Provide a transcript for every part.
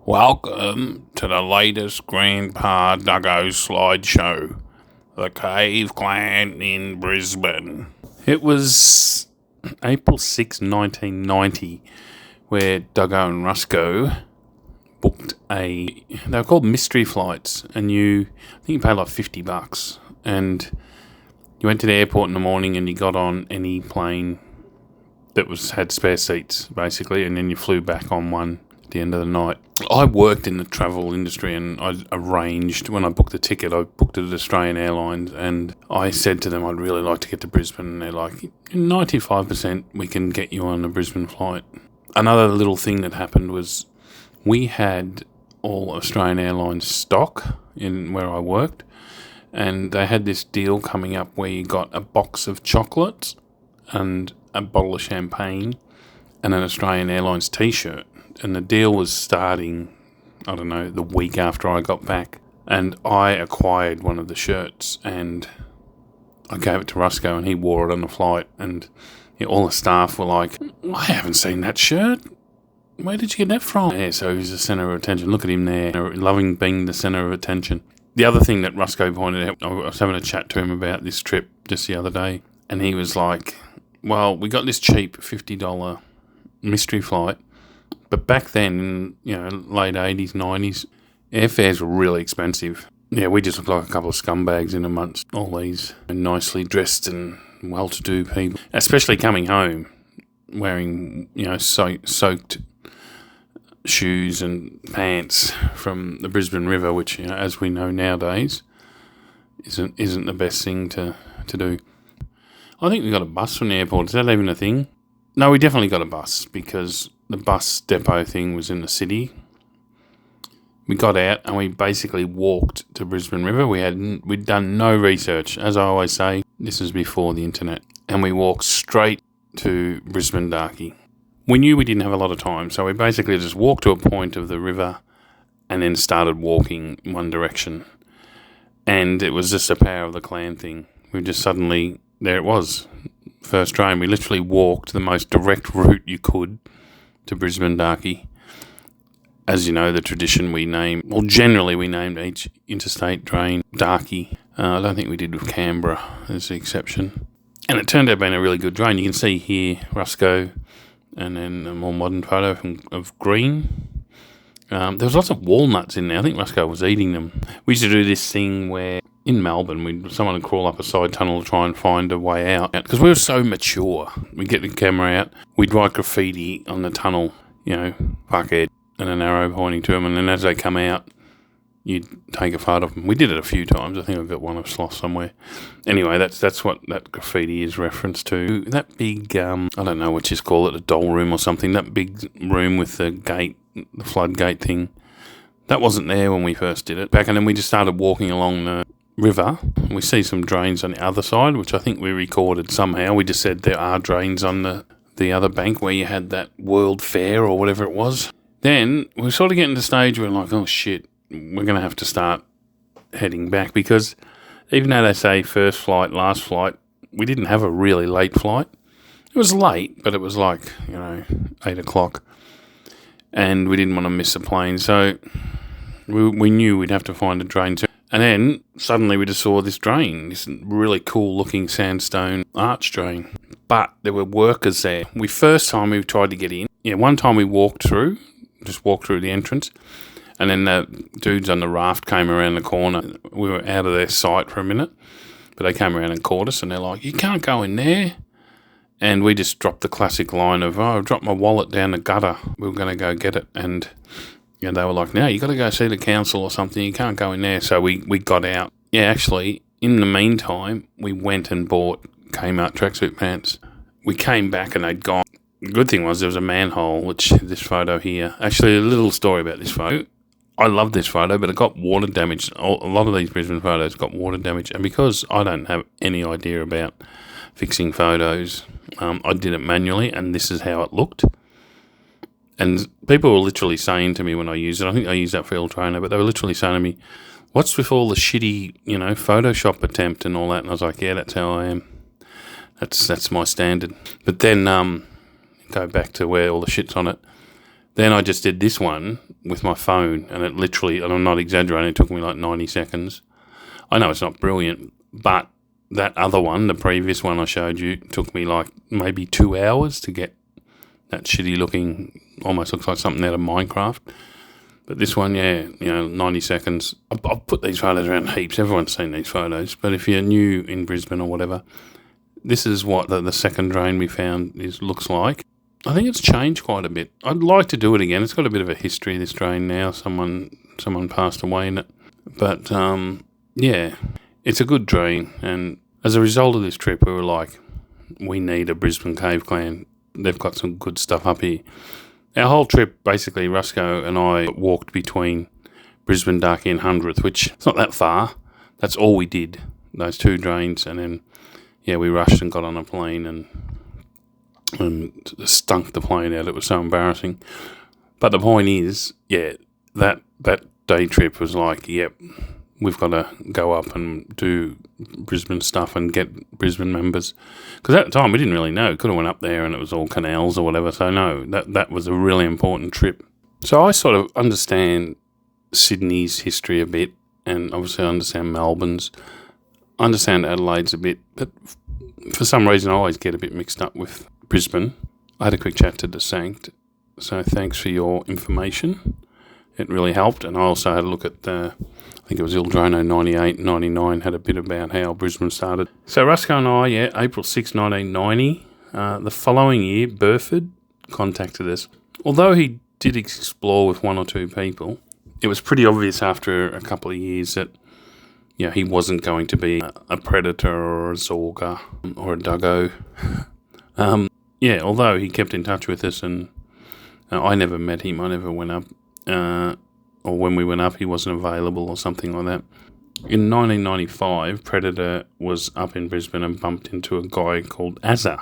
Welcome to the latest Grandpa Dougo slideshow, the Cave Clan in Brisbane. It was April 6, 1990, where Dougo and Rusco booked they were called mystery flights, and I think you paid like $50, and you went to the airport in the morning and you got on any plane that had spare seats, basically, and then you flew back on one at the end of the night. I worked in the travel industry, and I arranged, when I booked the ticket, I booked it at Australian Airlines, and I said to them I'd really like to get to Brisbane, and they're like, 95% we can get you on a Brisbane flight. Another little thing that happened was we had all Australian Airlines stock in where I worked, and they had this deal coming up where you got a box of chocolates and a bottle of champagne and an Australian Airlines t-shirt. And the deal was starting, the week after I got back. And I acquired one of the shirts and I gave it to Rusco, and he wore it on the flight. And all the staff were like, I haven't seen that shirt. Where did you get that from? Yeah, so he's the centre of attention. Look at him there, loving being the centre of attention. The other thing that Rusco pointed out, I was having a chat to him about this trip just the other day, and he was like, well, we got this cheap $50 mystery flight, but back then, late 80s, 90s, airfares were really expensive. Yeah, we just looked like a couple of scumbags in amongst all these nicely dressed and well-to-do people, especially coming home wearing, soaked shoes and pants from the Brisbane River, which, as we know nowadays, isn't the best thing to do. I think we got a bus from the airport. Is that even a thing? No, we definitely got a bus because the bus depot thing was in the city. We got out and we basically walked to Brisbane River. We'd done no research. As I always say, this was before the internet. And we walked straight to Brisbane Darky. We knew we didn't have a lot of time, so we basically just walked to a point of the river and then started walking one direction. And it was just a power of the clan thing. We just suddenly, there it was, first train. We literally walked the most direct route you could to Brisbane Darky. As you know, the tradition generally we named each interstate train Darky. I don't think we did with Canberra as the exception. And it turned out being a really good train. You can see here Rusco, and then a more modern photo of Green. There was lots of walnuts in there. I think Rusco was eating them. We used to do this thing where in Melbourne, someone would crawl up a side tunnel to try and find a way out. Because we were so mature. We'd get the camera out. We'd write graffiti on the tunnel, fuckhead, and an arrow pointing to them. And then as they come out, you'd take a photo of them. We did it a few times. I think I've got one of Sloth somewhere. Anyway, that's what that graffiti is reference to. That big, I don't know what you call it, a doll room or something. That big room with the gate, the floodgate thing. That wasn't there when we first did it. Back, and then we just started walking along the river. We see some drains on the other side, which I think we recorded somehow. We just said there are drains on the other bank where you had that World Fair or whatever it was. Then we're sort of getting to the stage where we're like, oh shit, we're going to have to start heading back, because even though they say first flight, last flight, we didn't have a really late flight. It was late, but it was like, 8 o'clock, and we didn't want to miss a plane, so we knew we'd have to find a drain too. And then suddenly we just saw this drain, this really cool looking sandstone arch drain, but there were workers there. First time we tried to get in, one time we walked through the entrance, and then the dudes on the raft came around the corner. We were out of their sight for a minute, but they came around and caught us, and they're like, you can't go in there. And we just dropped the classic line of, I dropped my wallet down the gutter. We were going to go get it. And they were like, no, you got to go see the council or something. You can't go in there. So we got out. Yeah, actually, in the meantime, we went and bought Kmart tracksuit pants. We came back and they'd gone. The good thing was there was a manhole, which this photo here. Actually, a little story about this photo. I love this photo, but it got water damage. A lot of these Brisbane photos got water damage. And because I don't have any idea about fixing photos, I did it manually, and this is how it looked. And people were literally saying to me when I used it, I think I used that for Trainer, but they were literally saying to me, what's with all the shitty, Photoshop attempt and all that? And I was like, yeah, that's how I am. That's my standard. But then go back to where all the shit's on it. Then I just did this one with my phone, and it literally, and I'm not exaggerating, it took me like 90 seconds. I know it's not brilliant, but that other one, the previous one I showed you, took me like maybe 2 hours to get that shitty looking, almost looks like something out of Minecraft. But this one, 90 seconds. I'll put these photos around heaps. Everyone's seen these photos. But if you're new in Brisbane or whatever, this is what the second drain we found looks like. I think it's changed quite a bit. I'd like to do it again. It's got a bit of a history, this drain now. Someone passed away in it. But, it's a good drain. And as a result of this trip, we were like, we need a Brisbane Cave Clan. They've got some good stuff up here. Our whole trip, basically, Rusco and I walked between Brisbane, Darkie and 100th, which it's not that far. That's all we did, those 2 drains. And then, we rushed and got on a plane and stunk the plane out. It was so embarrassing. But the point is, that day trip was like, we've got to go up and do Brisbane stuff and get Brisbane members. Because at the time, we didn't really know. Could have went up there and it was all canals or whatever. So, no, that was a really important trip. So, I sort of understand Sydney's history a bit, and obviously I understand Melbourne's. I understand Adelaide's a bit, but for some reason I always get a bit mixed up with Brisbane. I had a quick chat to Desanct, so thanks for your information. It really helped, and I also had a look at I think it was Ildrono 98, 99, had a bit about how Brisbane started. So Rusco and I, April 6, 1990. The following year, Burford contacted us. Although he did explore with 1 or 2 people, it was pretty obvious after a couple of years that he wasn't going to be a predator or a Zorga or a Dougo. Although he kept in touch with us, and I never met him, I never went up. Or when we went up, he wasn't available or something like that. In 1995, Predator was up in Brisbane and bumped into a guy called Azza.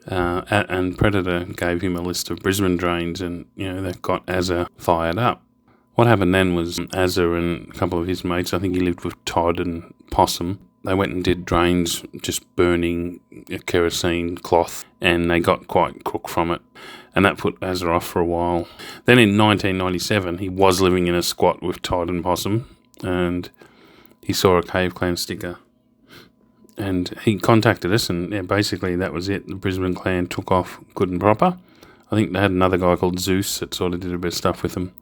And Predator gave him a list of Brisbane drains, and, that got Azza fired up. What happened then was Azza and a couple of his mates, I think he lived with Todd and Possum, they went and did drains just burning a kerosene cloth, and they got quite crook from it. And that put Azza off for a while. Then in 1997, he was living in a squat with Todd and Possum, and he saw a Cave Clan sticker. And he contacted us, and basically that was it. The Brisbane Clan took off good and proper. I think they had another guy called Zeus that sort of did a bit of stuff with them.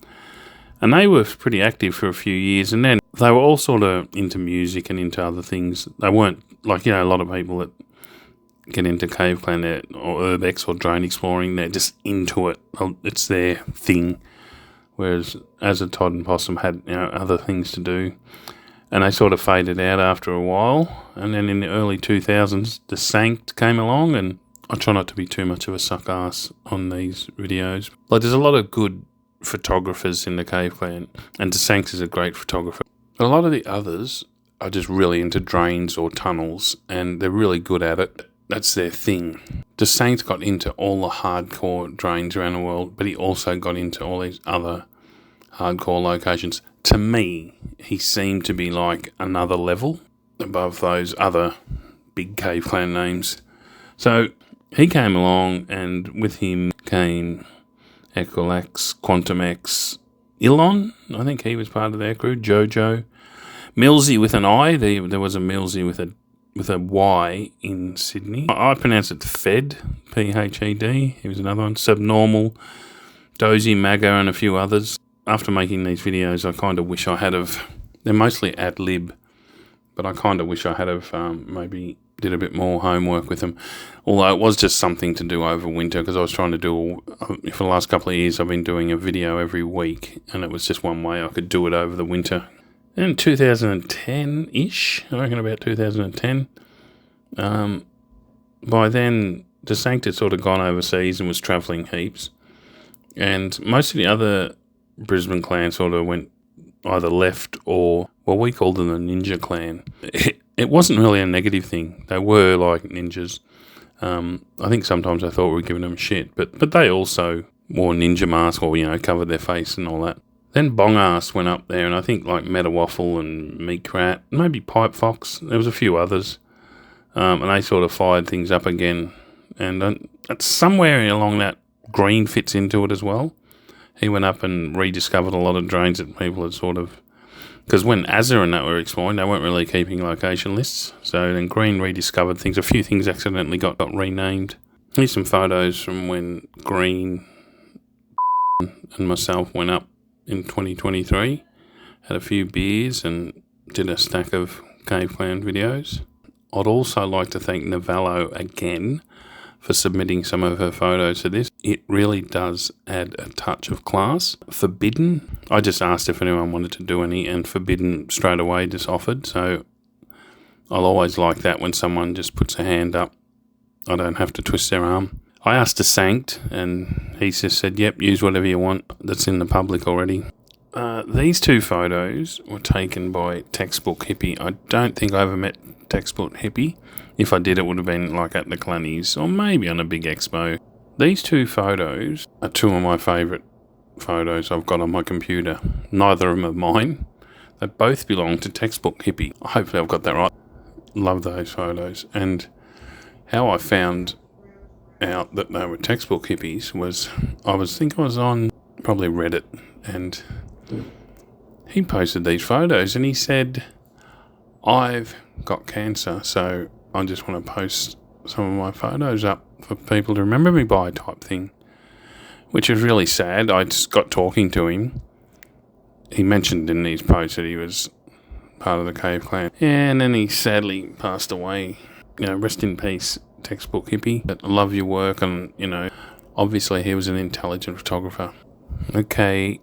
And they were pretty active for a few years, and then they were all sort of into music and into other things. They weren't, like, a lot of people that get into Cave Clan or Urbex or drone exploring, they're just into it. It's their thing. Whereas Azza, Todd and Possum had other things to do. And they sort of faded out after a while. And then in the early 2000s, Desanct came along, and I try not to be too much of a suck ass on these videos. Like, there's a lot of good photographers in the Cave Clan, and Desanct is a great photographer. But a lot of the others are just really into drains or tunnels, and they're really good at it. That's their thing. Desanct got into all the hardcore drains around the world, but he also got into all these other hardcore locations. To me, he seemed to be like another level above those other big Cave Clan names. So he came along, and with him came Equilax, Quantum X, Ilon, I think he was part of their crew, Jojo, Millsy with an I, there was a Millsy with a Y in Sydney. I pronounce it Fed, Phed, he was another one, Subnormal, Dozy, Maga and a few others. After making these videos, I kind of wish I had they're mostly ad lib, but I kind of wish I had maybe did a bit more homework with them. Although it was just something to do over winter, because I was trying to do, for the last couple of years, I've been doing a video every week, and it was just one way I could do it over the winter. In 2010-ish, I reckon about 2010, by then, Desanct had sort of gone overseas and was travelling heaps, and most of the other Brisbane clan sort of went either left or, well, we called them the Ninja Clan. It wasn't really a negative thing. They were like ninjas. I think sometimes I thought we were giving them shit, but they also wore ninja masks or, covered their face and all that. Then Bong Ass went up there, and I think like Metawaffle and Meat Rat, maybe Pipe Fox, there was a few others, and they sort of fired things up again. And somewhere along that, Green fits into it as well. He went up and rediscovered a lot of drains that people had sort of... Because when Azza and that were exploring, they weren't really keeping location lists. So then Green rediscovered things. A few things accidentally got renamed. Here's some photos from when Green and myself went up in 2023. Had a few beers and did a stack of Cave Clan videos. I'd also like to thank Novello again for submitting some of her photos to this. It really does add a touch of class. Forbidden, I just asked if anyone wanted to do any, and Forbidden straight away just offered. So I'll always like that when someone just puts a hand up. I don't have to twist their arm. I asked to Sanct, and he just said, yep, use whatever you want that's in the public already. These two photos were taken by Textbook Hippie. I don't think I ever met Textbook Hippie. If I did, it would have been like at the Clunnies or maybe on a big expo. These two photos are two of my favourite photos I've got on my computer. Neither of them are mine. They both belong to Textbook Hippie. Hopefully I've got that right. Love those photos. And how I found out that they were Textbook Hippies was, I was on probably Reddit, and he posted these photos and he said, I've got cancer, so I just want to post some of my photos up for people to remember me by, type thing. Which is really sad. I just got talking to him. He mentioned in these posts that he was part of the Cave Clan. Yeah, and then he sadly passed away. You know, rest in peace, Textbook Hippie. But I love your work, and, you know, obviously he was an intelligent photographer. Okay,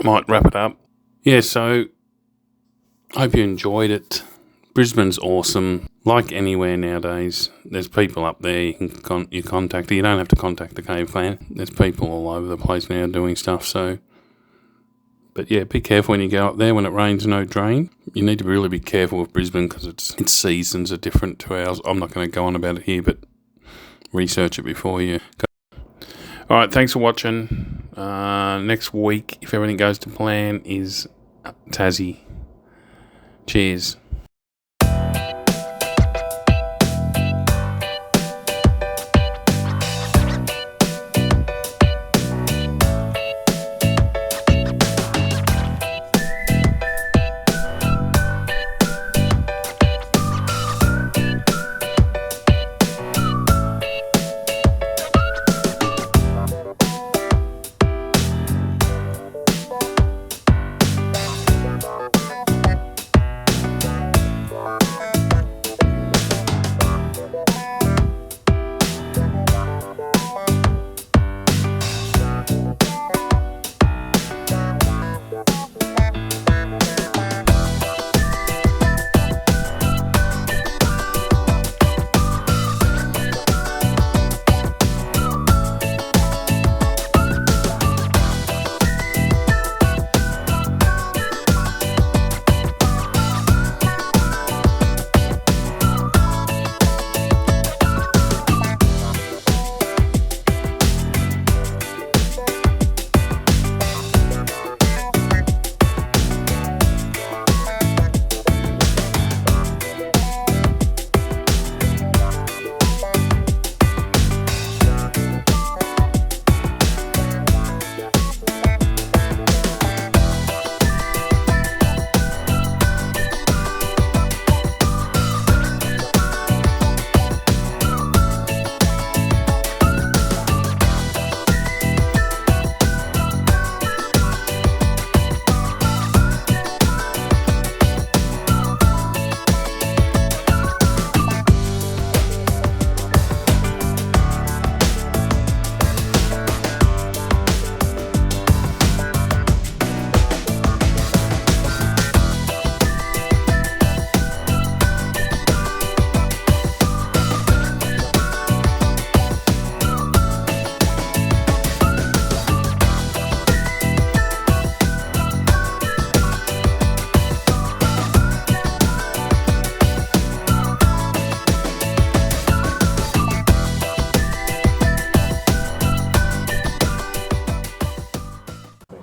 might wrap it up. Yeah, so hope you enjoyed it. Brisbane's awesome. Like anywhere nowadays, there's people up there you can contact. You don't have to contact the Cave Clan. There's people all over the place now doing stuff. So, but yeah, be careful when you go up there. When it rains, no drain. You need to really be careful with Brisbane because its seasons are different to ours. I'm not going to go on about it here, but research it before you go. All right, thanks for watching. Next week, if everything goes to plan, is Tassie. Cheers.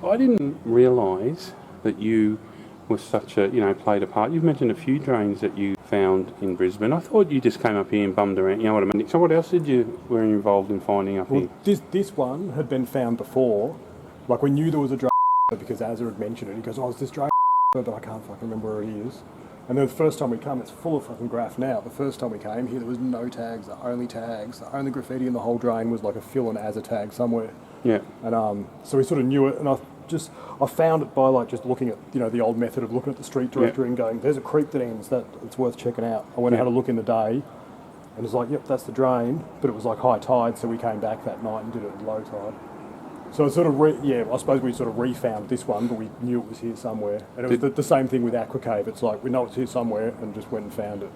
I didn't realise that you were such a, played a part. You've mentioned a few drains that you found in Brisbane. I thought you just came up here and bummed around. You know what I mean? So what else were you involved in finding up here? This one had been found before. Like, we knew there was a drone because Azza had mentioned it. He goes, it's this drone, but I can't fucking remember where it is. And then the first time we come, it's full of fucking graff now. The first time we came here, there was no tags. The only graffiti in the whole drain was like a Phil and Azza tag somewhere. Yeah. And so we sort of knew it, and I found it by like just looking at, you know, the old method of looking at the street directory and going, there's a creek that ends, it's worth checking out. I went and had a look in the day, and it's like, yep, that's the drain, but it was like high tide, so we came back that night and did it at low tide. So it's sort of, I suppose we sort of refound this one, but we knew it was here somewhere. And it was the same thing with Aqua Cave. It's like, we know it's here somewhere and just went and found it.